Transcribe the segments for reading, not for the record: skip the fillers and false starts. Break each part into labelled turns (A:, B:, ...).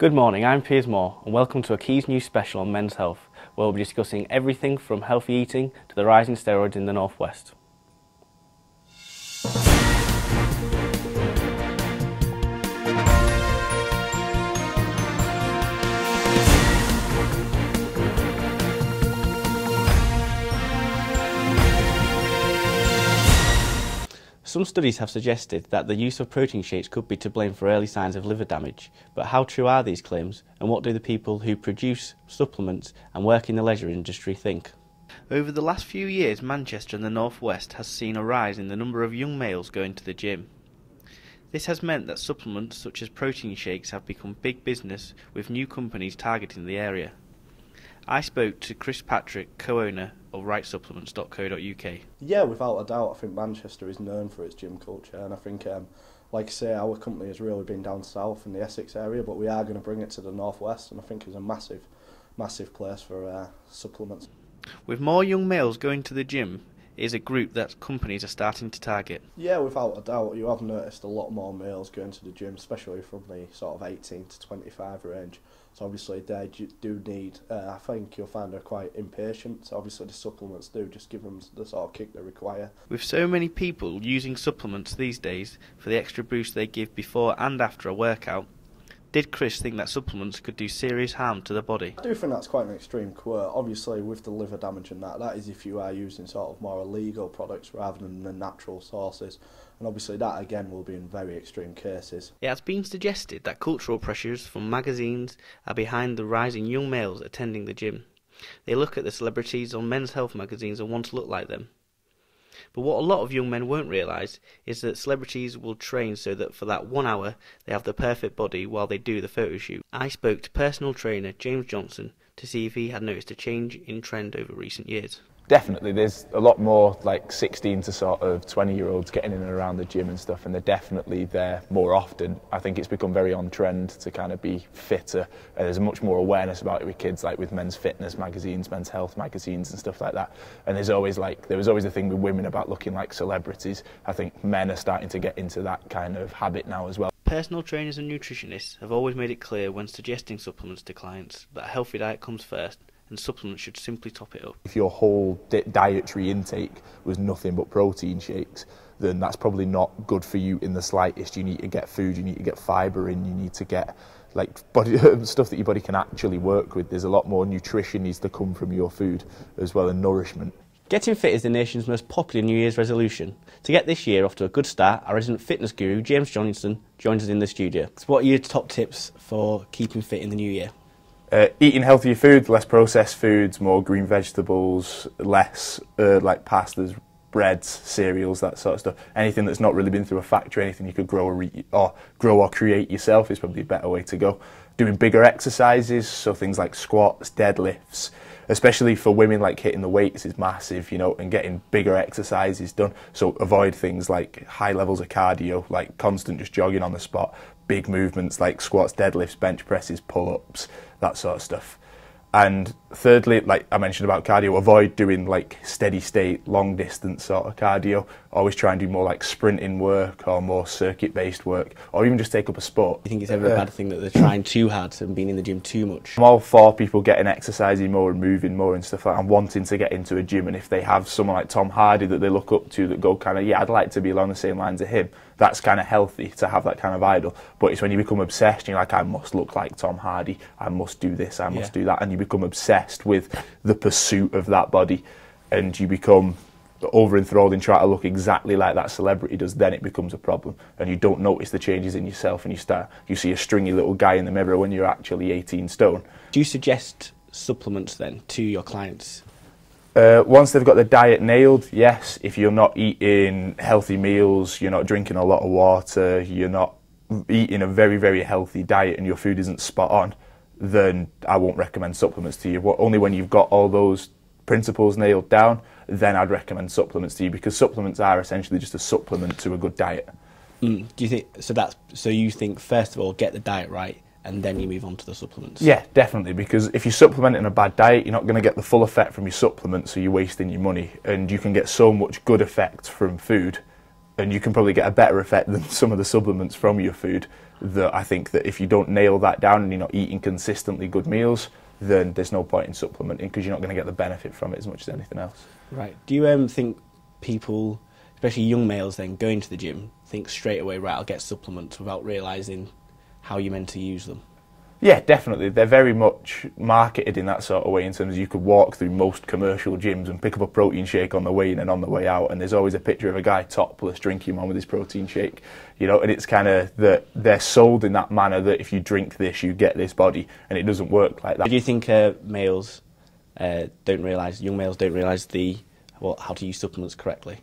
A: Good morning, I'm Piers and welcome to a Keys News special on men's health, where we'll be discussing everything from healthy eating to the rise in steroids in the northwest. Some studies have suggested that the use of protein shakes could be to blame for early signs of liver damage, but how true are these claims, and what do the people who produce supplements and work in the leisure industry think? Over the last few years, Manchester and the northwest has seen a rise in the number of young males going to the gym. This has meant that supplements such as protein shakes have become big business, with new companies targeting the area. I spoke to Chris Patrick, co-owner of rightsupplements.co.uk.
B: Yeah, without a doubt, I think Manchester is known for its gym culture, and I think, like I say, our company has really been down south in the Essex area, but we are going to bring it to the northwest, and I think it's a massive place for supplements.
A: With more young males going to the gym, is a group that companies are starting to target.
B: Yeah, without a doubt, you have noticed a lot more males going to the gym, especially from the sort of 18 to 25 range. So obviously they do need, I think you'll find they're quite impatient, so obviously the supplements do just give them the sort of kick they require.
A: With so many people using supplements these days for the extra boost they give before and after a workout, did Chris think that supplements could do serious harm to the body?
B: I do think that's quite an extreme quote. Obviously with the liver damage and that is if you are using sort of more illegal products rather than the natural sources. And obviously that again will be in very extreme cases.
A: It has been suggested that cultural pressures from magazines are behind the rise in young males attending the gym. They look at the celebrities on men's health magazines and want to look like them. But what a lot of young men won't realise is that celebrities will train so that for that 1 hour they have the perfect body while they do the photo shoot. I spoke to personal trainer James Johnson to see if he had noticed a change in trend over recent years.
C: Definitely, there's a lot more like 16 to sort of 20-year-olds getting in and around the gym and stuff, and they're definitely there more often. I think it's become very on trend to kind of be fitter. There's much more awareness about it with kids, like with men's fitness magazines, men's health magazines and stuff like that. And there was always a thing with women about looking like celebrities. I think men are starting to get into that kind of habit now as well.
A: Personal trainers and nutritionists have always made it clear when suggesting supplements to clients that a healthy diet comes first, and supplements should simply top it up.
C: If your whole dietary intake was nothing but protein shakes, then that's probably not good for you in the slightest. You need to get food, you need to get fibre in, you need to get like stuff that your body can actually work with. There's a lot more nutrition needs to come from your food as well, and nourishment.
A: Getting fit is the nation's most popular New Year's resolution. To get this year off to a good start, our resident fitness guru, James Johnson, joins us in the studio. So what are your top tips for keeping fit in the new year?
C: Eating healthier foods, less processed foods, more green vegetables, less like pastas, breads, cereals, that sort of stuff. Anything that's not really been through a factory, anything you could grow or create yourself is probably a better way to go. Doing bigger exercises, so things like squats, deadlifts, especially for women, like hitting the weights is massive, you know, and getting bigger exercises done. So avoid things like high levels of cardio, like constant just jogging on the spot, big movements like squats, deadlifts, bench presses, pull-ups, that sort of stuff. And thirdly, like I mentioned about cardio, avoid doing like steady state, long distance sort of cardio. Always try and do more like sprinting work or more circuit based work, or even just take up a sport.
A: Do you think it's ever a bad thing that they're trying too hard and being in the gym too much?
C: I'm all for people getting exercising more and moving more and stuff like that, and wanting to get into a gym. And if they have someone like Tom Hardy that they look up to that go kind of, yeah, I'd like to be along the same lines of him, that's kind of healthy to have that kind of idol. But it's when you become obsessed, you're like, I must look like Tom Hardy, I must do this, I must do that, and you become obsessed with the pursuit of that body, and you become over enthralled in trying to look exactly like that celebrity does. Then it becomes a problem, and you don't notice the changes in yourself, and you see a stringy little guy in the mirror when you're actually 18 stone.
A: Do you suggest supplements then to your clients?
C: Once they've got the diet nailed, yes. If you're not eating healthy meals, you're not drinking a lot of water, you're not eating a very, very healthy diet and your food isn't spot on, then I won't recommend supplements to you. Only when you've got all those principles nailed down, then I'd recommend supplements to you, because supplements are essentially just a supplement to a good diet.
A: Do you think so you think first of all get the diet right and then you move on to the supplements?
C: Yeah, definitely, because if you're supplementing a bad diet, you're not going to get the full effect from your supplement, so you're wasting your money, and you can get so much good effect from food and you can probably get a better effect than some of the supplements from your food. That I think that if you don't nail that down and you're not eating consistently good meals, then there's no point in supplementing, because you're not going to get the benefit from it as much as anything else.
A: Right. Do you think people, especially young males then, going to the gym, think straight away, right, I'll get supplements without realising how you're meant to use them?
C: Yeah, definitely. They're very much marketed in that sort of way, in terms of you could walk through most commercial gyms and pick up a protein shake on the way in and on the way out, and there's always a picture of a guy topless drinking one with his protein shake, you know, and it's kind of that they're sold in that manner that if you drink this, you get this body, and it doesn't work like that.
A: Do you think males don't realise, young males don't realise how to use supplements correctly?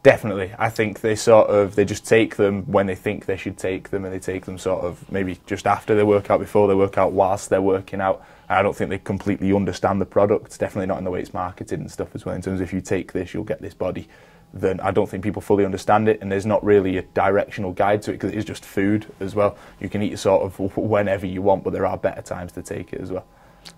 C: Definitely. I think they just take them when they think they should take them, and they take them sort of maybe just after they work out, before they work out, whilst they're working out. And I don't think they completely understand the product, definitely not in the way it's marketed and stuff as well, in terms of if you take this, you'll get this body. Then I don't think people fully understand it, and there's not really a directional guide to it, because it is just food as well. You can eat sort of whenever you want, but there are better times to take it as well.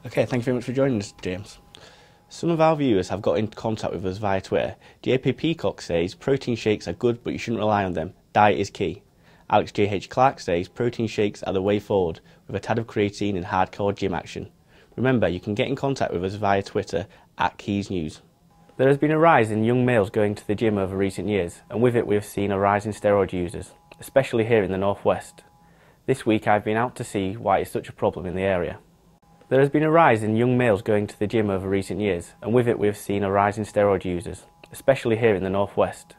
A: Okay, thank you very much for joining us, James. Some of our viewers have got in contact with us via Twitter. JP Peacock says protein shakes are good, but you shouldn't rely on them. Diet is key. Alex JH Clark says protein shakes are the way forward, with a tad of creatine and hardcore gym action. Remember, you can get in contact with us via Twitter @KeysNews. There has been a rise in young males going to the gym over recent years, and with it we have seen a rise in steroid users, especially here in the northwest. This week I've been out to see why it's such a problem in the area. There has been a rise in young males going to the gym over recent years, and with it we have seen a rise in steroid users, especially here in the northwest.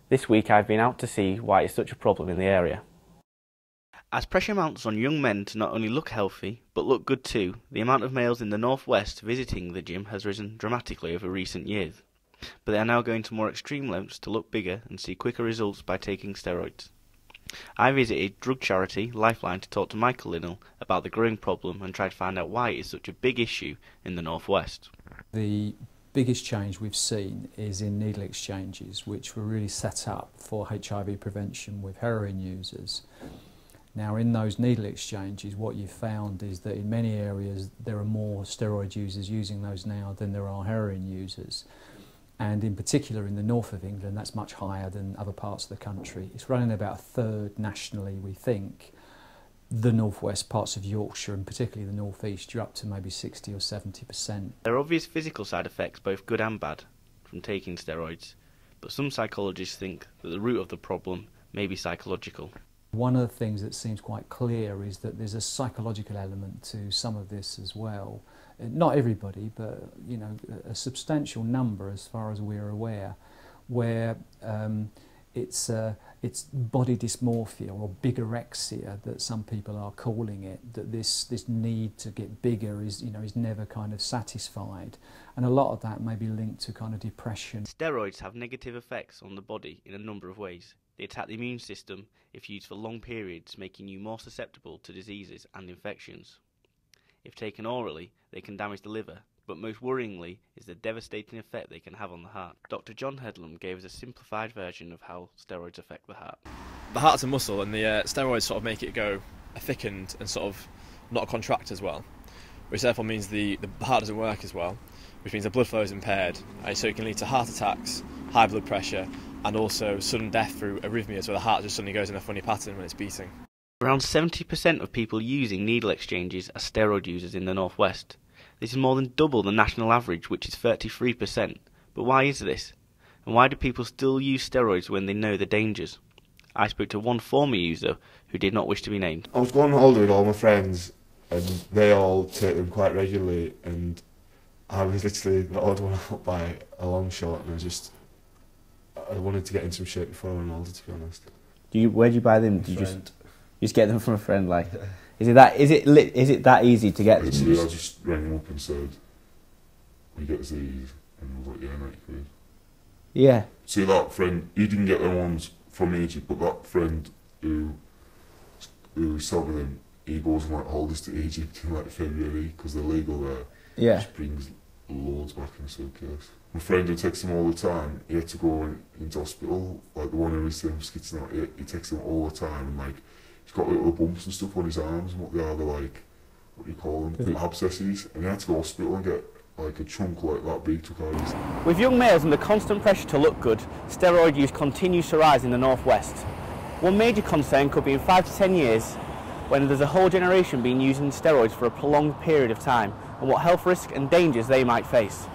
A: This week I've been out to see why it's such a problem in the area. As pressure mounts on young men to not only look healthy, but look good too, the amount of males in the northwest visiting the gym has risen dramatically over recent years. But they are now going to more extreme lengths to look bigger and see quicker results by taking steroids. I visited drug charity Lifeline to talk to Michael Linnell about the growing problem and try to find out why it is such a big issue in the northwest.
D: The biggest change we've seen is in needle exchanges, which were really set up for HIV prevention with heroin users. Now, in those needle exchanges, what you've found is that in many areas there are more steroid users using those now than there are heroin users. And in particular in the north of England, that's much higher than other parts of the country. It's running about a third nationally, we think. The northwest parts of Yorkshire, and particularly the northeast, you're up to maybe 60 or 70%.
A: There are obvious physical side effects, both good and bad, from taking steroids, but some psychologists think that the root of the problem may be psychological.
D: One of the things that seems quite clear is that there's a psychological element to some of this as well. Not everybody, but you know, a substantial number, as far as we're aware, where it's body dysmorphia or bigorexia that some people are calling it. That this need to get bigger is never kind of satisfied, and a lot of that may be linked to kind of depression.
A: Steroids have negative effects on the body in a number of ways. They attack the immune system if used for long periods, making you more susceptible to diseases and infections. If taken orally, they can damage the liver, but most worryingly is the devastating effect they can have on the heart. Dr. John Headlam gave us a simplified version of how steroids affect the heart.
E: The heart's a muscle, and the steroids sort of make it go thickened and sort of not contract as well, which therefore means the heart doesn't work as well, which means the blood flow is impaired, and so it can lead to heart attacks, high blood pressure, and also sudden death through arrhythmias, where the heart just suddenly goes in a funny pattern when it's beating.
A: Around 70% of people using needle exchanges are steroid users in the northwest. This is more than double the national average, which is 33%. But why is this? And why do people still use steroids when they know the dangers? I spoke to one former user who did not wish to be named.
F: I was going on holiday with all my friends, and they all take them quite regularly, and I was literally the odd one out by a long shot, and I wanted to get in some shape before I went on holiday, to be honest.
A: Where do you buy them? Did you just get them from a friend? Like, is it that easy to get?
F: Literally, I just rang him up and said, "We get these," and he was like, "Yeah, mate, please."
A: Yeah.
F: See that friend? He didn't get them ones from Egypt, but that friend who sold me them, he goes on like holidays to Egypt in like February because they're legal there.
A: Yeah.
F: Just brings loads back in a suitcase. My friend who texts him all the time, he had to go into hospital, like the one who was skitting out, he texts him all the time, and like, he's got little bumps and stuff on his arms, and what they are, they're like, what do you call them, abscesses, and he had to go to hospital and get like a chunk like that big to carry.
A: With young males under constant pressure to look good, steroid use continues to rise in the northwest. One major concern could be in 5 to 10 years when there's a whole generation being using steroids for a prolonged period of time, and what health risks and dangers they might face.